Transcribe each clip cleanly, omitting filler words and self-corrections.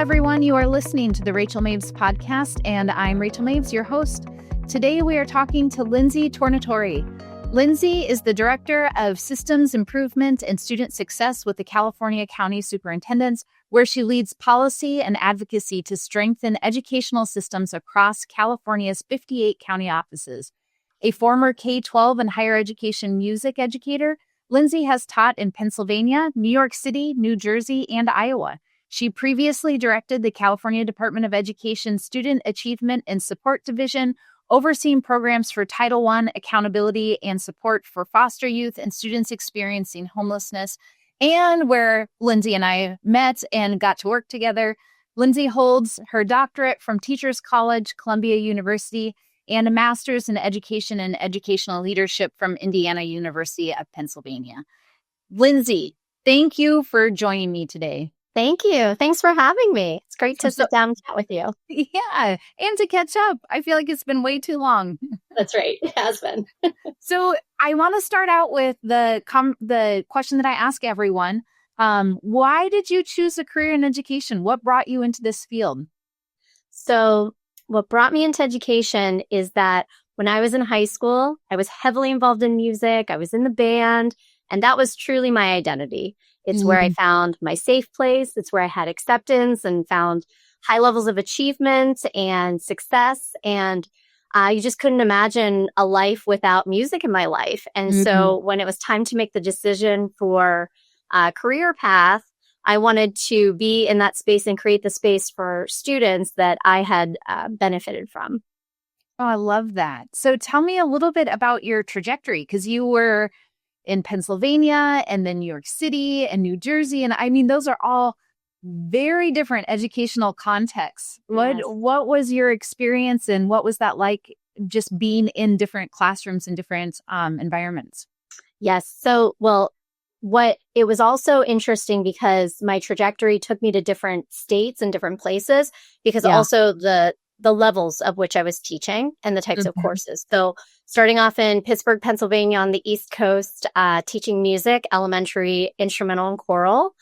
everyone. You are listening to the Rachel Maves podcast, and I'm Rachel Maves, your host. Today, we are talking to Lindsay Tornatore. Lindsay is the Director of Systems Improvement and Student Success with the California County Superintendents, where she leads policy and advocacy to strengthen educational systems across California's 58 county offices. A former K-12 and higher education music educator, Lindsay has taught in Pennsylvania, New York City, New Jersey, and Iowa. She previously directed the California Department of Education Student Achievement and Support Division, overseeing programs for Title I accountability and support for foster youth and students experiencing homelessness, and where Lindsay and I met and got to work together. Lindsay holds her doctorate from Teachers College, Columbia University, and a master's in education and educational leadership from Indiana University of Pennsylvania. Lindsay, thank you for joining me today. Thank you. Thanks for having me. It's great to sit down and chat with you. Yeah, and to catch up. I feel like it's been way too long. That's right. It has been. So I want to start out with the question that I ask everyone. Why did you choose a career in education? What brought you into this field? So what brought me into education is that when I was in high school, I was heavily involved in music. I was in the band, and that was truly my identity. It's where I found my safe place. It's where I had acceptance and found high levels of achievement and success. And you just couldn't imagine a life without music in my life. And so when it was time to make the decision for a career path, I wanted to be in that space and create the space for students that I had benefited from. Oh, I love that. So tell me a little bit about your trajectory, because you were in Pennsylvania and then New York City and New Jersey. And I mean, those are all very different educational contexts. Yes. What was your experience and what was that like, just being in different classrooms and different environments? Yes. So, it was also interesting because my trajectory took me to different states and different places because also the levels of which I was teaching and the types of courses. So starting off in Pittsburgh, Pennsylvania on the East Coast, teaching music, elementary, instrumental, and choral.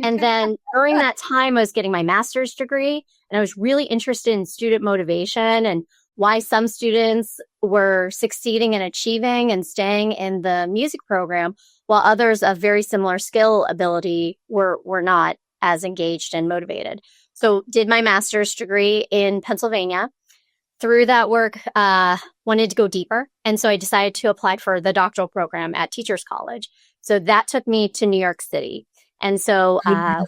And then during that time, I was getting my master's degree, and I was really interested in student motivation and why some students were succeeding and achieving and staying in the music program, while others of very similar skill ability were not as engaged and motivated. So did my master's degree in Pennsylvania. Through that work, wanted to go deeper. And so I decided to apply for the doctoral program at Teachers College. So that took me to New York City. And so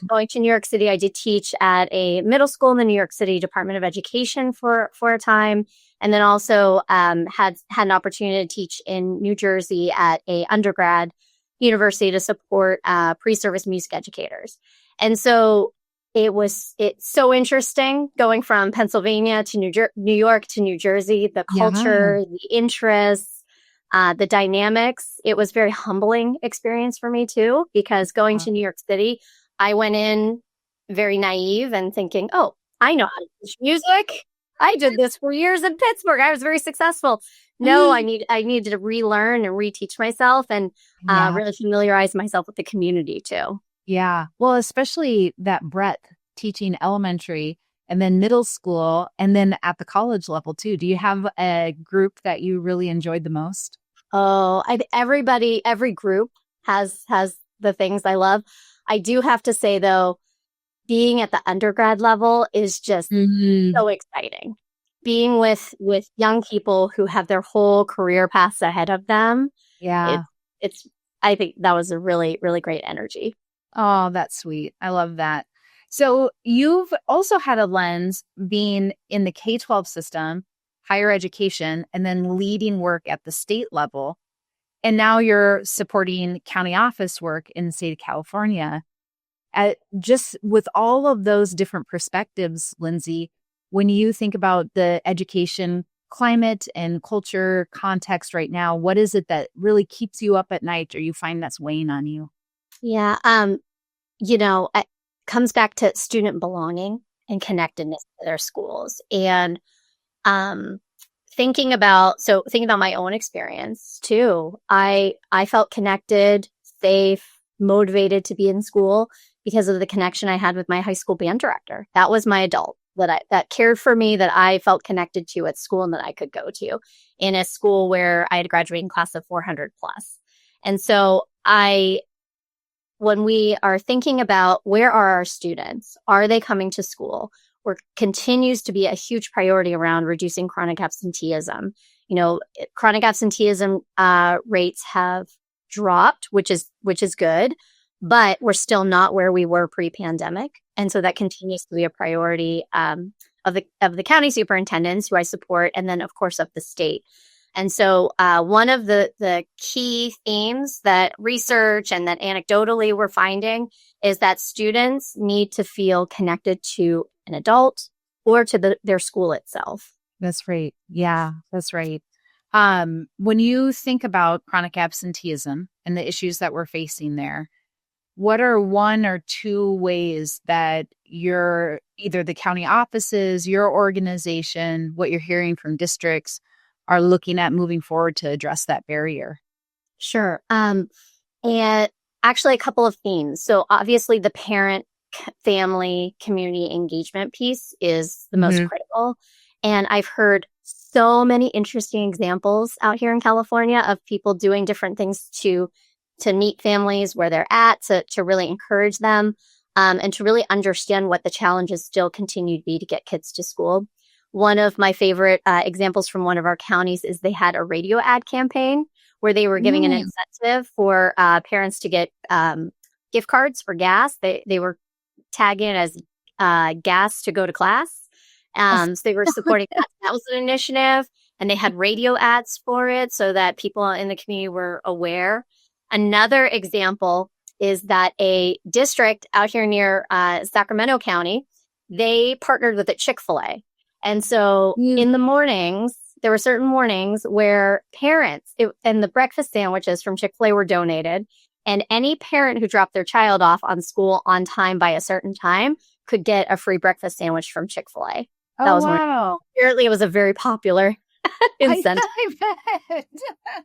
going to New York City, I did teach at a middle school in the New York City Department of Education for a time. And then also had an opportunity to teach in New Jersey at a undergrad university to support pre-service music educators. And so it's so interesting going from Pennsylvania to New York to New Jersey, the culture, the interests, the dynamics. It was a very humbling experience for me too, because going to New York City, I went in very naive and thinking, oh, I know how to teach music. I did this for years in Pittsburgh. I was very successful. No, I needed to relearn and reteach myself and really familiarize myself with the community too. Yeah. Well, especially that breadth, teaching elementary and then middle school and then at the college level too. Do you have a group that you really enjoyed the most? Oh, every group has the things I love. I do have to say though, being at the undergrad level is just so exciting. Being with young people who have their whole career paths ahead of them. Yeah. I think that was a really, really great energy. Oh, that's sweet. I love that. So you've also had a lens being in the K-12 system, higher education, and then leading work at the state level. And now you're supporting county office work in the state of California. Just with all of those different perspectives, Lindsay, when you think about the education climate and culture context right now, what is it that really keeps you up at night or you find that's weighing on you? Yeah. It comes back to student belonging and connectedness to their schools. And thinking about my own experience too, I felt connected, safe, motivated to be in school because of the connection I had with my high school band director. That was my adult that cared for me, that I felt connected to at school and that I could go to in a school where I had a graduating class of 400 plus. And so when we are thinking about where are our students, are they coming to school, or continues to be a huge priority around reducing chronic absenteeism. Chronic absenteeism rates have dropped, which is good, but we're still not where we were pre-pandemic. And so that continues to be a priority of the county superintendents who I support, and then of course of the state. And so one of the key themes that research and that anecdotally we're finding is that students need to feel connected to an adult or to their school itself. That's right. Yeah, that's right. When you think about chronic absenteeism and the issues that we're facing there, what are one or two ways that either the county offices, your organization, what you're hearing from districts are looking at moving forward to address that barrier? Sure. And actually a couple of themes. So obviously the parent, family, community engagement piece is the most critical. And I've heard so many interesting examples out here in California of people doing different things to meet families where they're at, to really encourage them, and to really understand what the challenges still continue to be to get kids to school. One of my favorite examples from one of our counties is they had a radio ad campaign where they were giving an incentive for parents to get gift cards for gas. They were tagging it as gas to go to class. So they were supporting that. That was an initiative, and they had radio ads for it so that people in the community were aware. Another example is that a district out here near Sacramento County, they partnered with a Chick-fil-A. And so in the mornings, there were certain mornings where parents and the breakfast sandwiches from Chick-fil-A were donated. And any parent who dropped their child off on school on time by a certain time could get a free breakfast sandwich from Chick-fil-A. That was wow. Apparently, it was a very popular incentive. I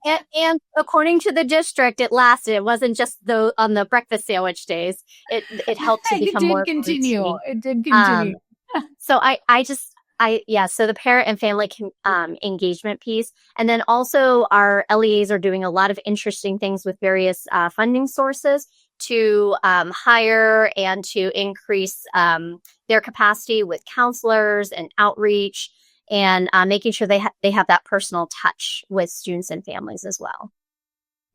bet. And according to the district, it lasted. It wasn't just on the breakfast sandwich days. It helped to become more continue. routine. It did continue. So so the parent and family engagement piece. And then also our LEAs are doing a lot of interesting things with various funding sources to hire and to increase their capacity with counselors and outreach, and making sure they have that personal touch with students and families as well.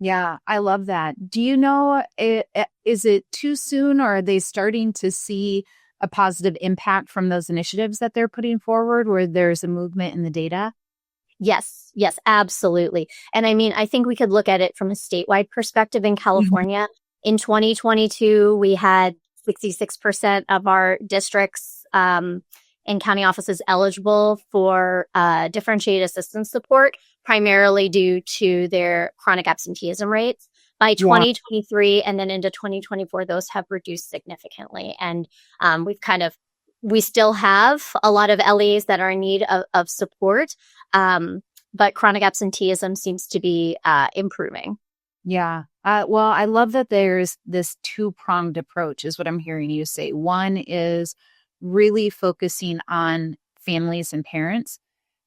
Yeah, I love that. Do you know, is it too soon, or are they starting to see a positive impact from those initiatives that they're putting forward where there's a movement in the data? Yes, absolutely. And I mean, I think we could look at it from a statewide perspective in California. In 2022, we had 66% of our districts and county offices eligible for differentiated assistance support, primarily due to their chronic absenteeism rates. By 2023 and then into 2024, those have reduced significantly. And we still have a lot of LEs that are in need of support, but chronic absenteeism seems to be improving. Yeah. Well, I love that there's this two-pronged approach is what I'm hearing you say. One is really focusing on families and parents,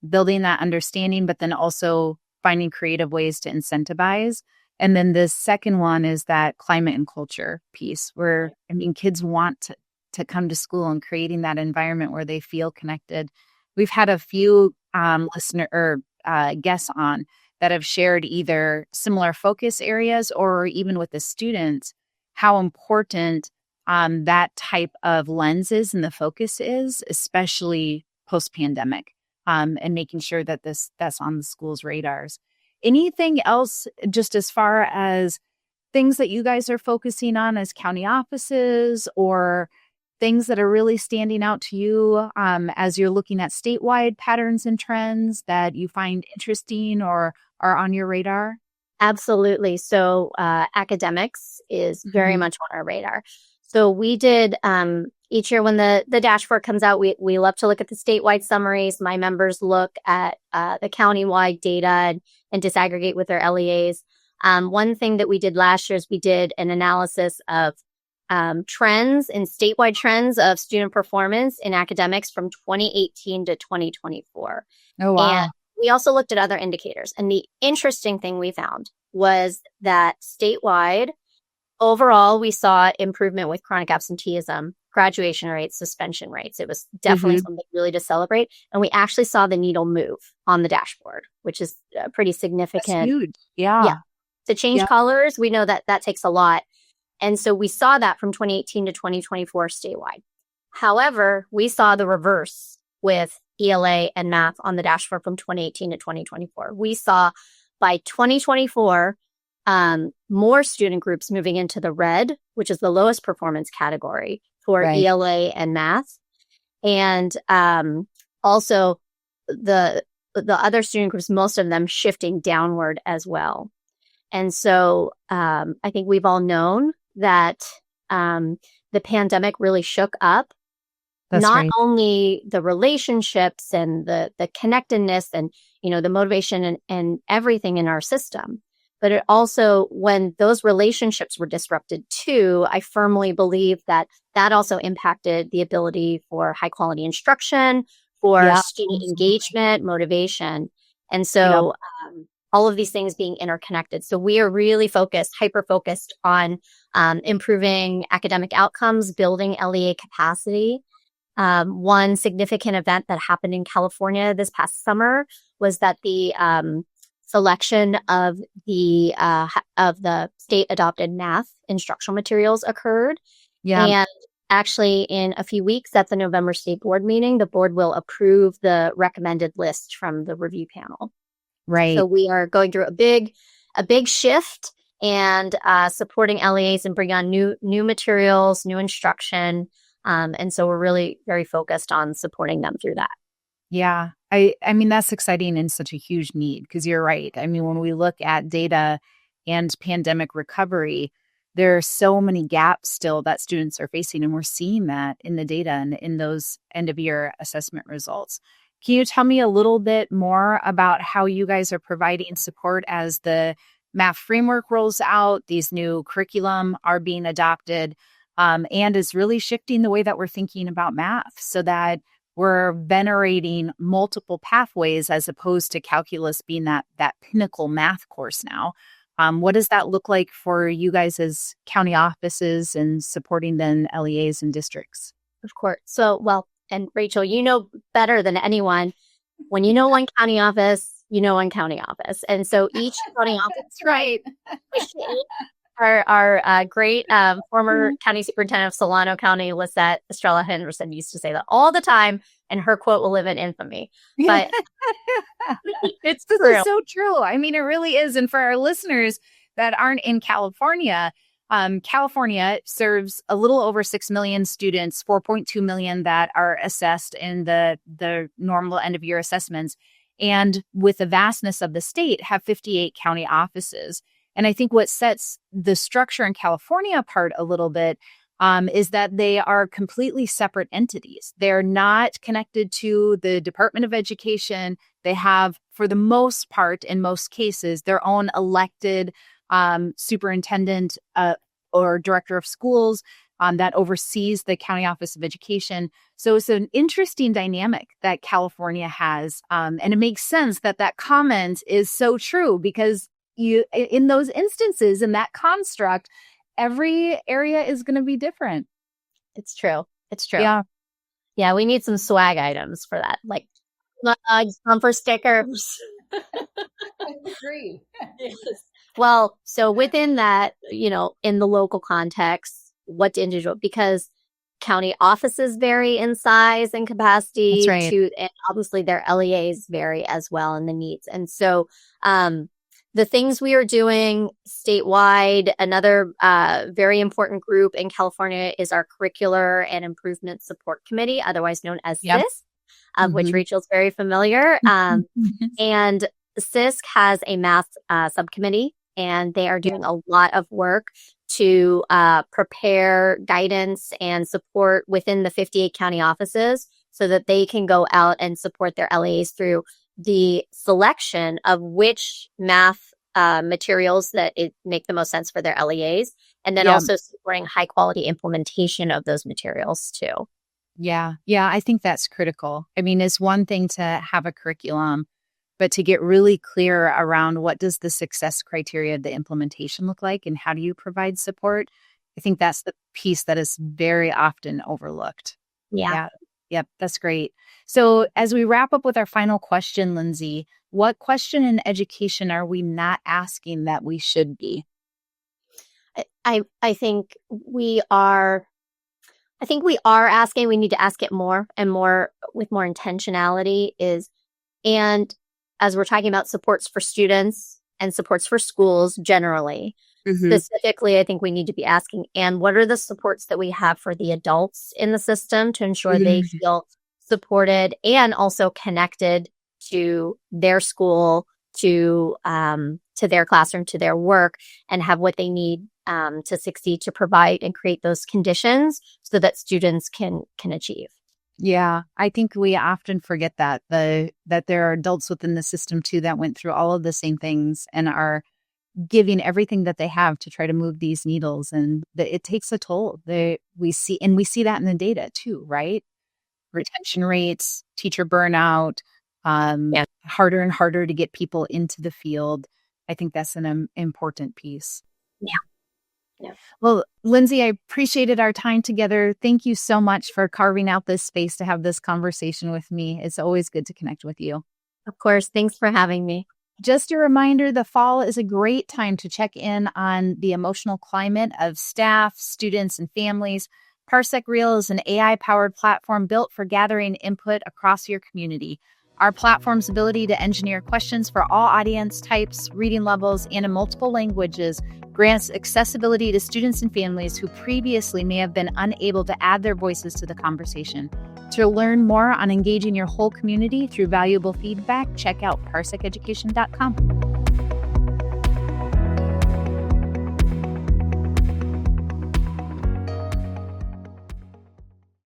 building that understanding, but then also finding creative ways to incentivize. And then the second one is that climate and culture piece where, I mean, kids want to come to school and creating that environment where they feel connected. We've had a few guests on that have shared either similar focus areas or even with the students, how important that type of lens is and the focus is, especially post-pandemic, and making sure that that's on the school's radars. Anything else, just as far as things that you guys are focusing on as county offices, or things that are really standing out to you as you're looking at statewide patterns and trends that you find interesting or are on your radar? Absolutely. So academics is very much on our radar. So we did each year when the dashboard comes out, we love to look at the statewide summaries. My members look at the countywide data and disaggregate with their LEAs. One thing that we did last year is we did an analysis of trends and statewide trends of student performance in academics from 2018 to 2024. Oh, wow. And we also looked at other indicators. And the interesting thing we found was that statewide, overall, we saw improvement with chronic absenteeism, graduation rates, suspension rates. It was definitely something really to celebrate. And we actually saw the needle move on the dashboard, which is pretty significant. That's huge. Yeah. To change colors, we know that that takes a lot. And so we saw that from 2018 to 2024 statewide. However, we saw the reverse with ELA and math on the dashboard from 2018 to 2024. We saw by 2024, more student groups moving into the red, which is the lowest performance category for ELA and math. And also the other student groups, most of them shifting downward as well. And so I think we've all known that the pandemic really shook up not only the relationships and the connectedness and, the motivation and everything in our system, but it also, when those relationships were disrupted too, I firmly believe that also impacted the ability for high quality instruction, for student engagement, motivation. And so all of these things being interconnected. So we are really hyper-focused on improving academic outcomes, building LEA capacity. One significant event that happened in California this past summer was that the selection of the state adopted math instructional materials occurred. And actually in a few weeks at the November state board meeting, the board will approve the recommended list from the review panel. Right. So we are going through a big shift and supporting LEAs and bringing on new materials, new instruction. And so we're really very focused on supporting them through that. Yeah. I mean, that's exciting and such a huge need because you're right. I mean, when we look at data and pandemic recovery, there are so many gaps still that students are facing, and we're seeing that in the data and in those end of year assessment results. Can you tell me a little bit more about how you guys are providing support as the math framework rolls out, these new curriculum are being adopted, and is really shifting the way that we're thinking about math so that we're venerating multiple pathways as opposed to calculus being that pinnacle math course now? What does that look like for you guys as county offices and supporting then LEAs and districts? Of course. So, and Rachel, you know better than anyone, when you know one county office, you know one county office. And so each county office, right. Our great former county superintendent of Solano County, Lisette Estrella Henderson, used to say that all the time, and her quote will live in infamy. But this is so true. I mean, it really is. And for our listeners that aren't in California, California serves a little over 6 million students, 4.2 million that are assessed in the normal end of year assessments. And with the vastness of the state, have 58 county offices. And I think what sets the structure in California apart a little bit is that they are completely separate entities. They're not connected to the Department of Education. They have, for the most part, in most cases, their own elected superintendent or director of schools that oversees the County Office of Education. So it's an interesting dynamic that California has. And it makes sense that comment is so true because in those instances, in that construct, every area is going to be different. It's true. Yeah. We need some swag items for that, like bumper stickers. I agree. Yes. Well, so within that, in the local context, what to individual, because county offices vary in size and capacity. That's right. And obviously their LEAs vary as well in the needs. And so, the things we are doing statewide, another very important group in California is our Curricular and Improvement Support Committee, otherwise known as CISC, of which Rachel's very familiar. And CISC has a math subcommittee, and they are doing a lot of work to prepare guidance and support within the 58 county offices so that they can go out and support their LEAs through the selection of which math materials that make the most sense for their LEAs, And then Yeah. also supporting high quality implementation of those materials too. Yeah. Yeah. I think that's critical. I mean, it's one thing to have a curriculum, but to get really clear around what does the success criteria of the implementation look like and how do you provide support? I think that's the piece that is very often overlooked. Yeah. Yeah. Yep. That's great. So as we wrap up with our final question, Lindsay, what question in education are we not asking that we should be? I think we are asking, we need to ask it more and more with more intentionality and as we're talking about supports for students and supports for schools generally, specifically, I think we need to be asking, and what are the supports that we have for the adults in the system to ensure they feel supported and also connected to their school, to their classroom, to their work, and have what they need to succeed, to provide and create those conditions so that students can achieve. Yeah, I think we often forget that that there are adults within the system too that went through all of the same things and are giving everything that they have to try to move these needles, and it takes a toll. We see that in the data too, right? Retention rates, teacher burnout, Yeah. harder and harder to get people into the field. I think that's an important piece. Yeah. Yeah. Well, Lindsay, I appreciated our time together. Thank you so much for carving out this space to have this conversation with me. It's always good to connect with you. Of course. Thanks for having me. Just a reminder, the fall is a great time to check in on the emotional climate of staff, students, and families. Parsec Reel is an AI-powered platform built for gathering input across your community. Our platform's ability to engineer questions for all audience types, reading levels, and in multiple languages grants accessibility to students and families who previously may have been unable to add their voices to the conversation. To learn more on engaging your whole community through valuable feedback, check out parseceducation.com.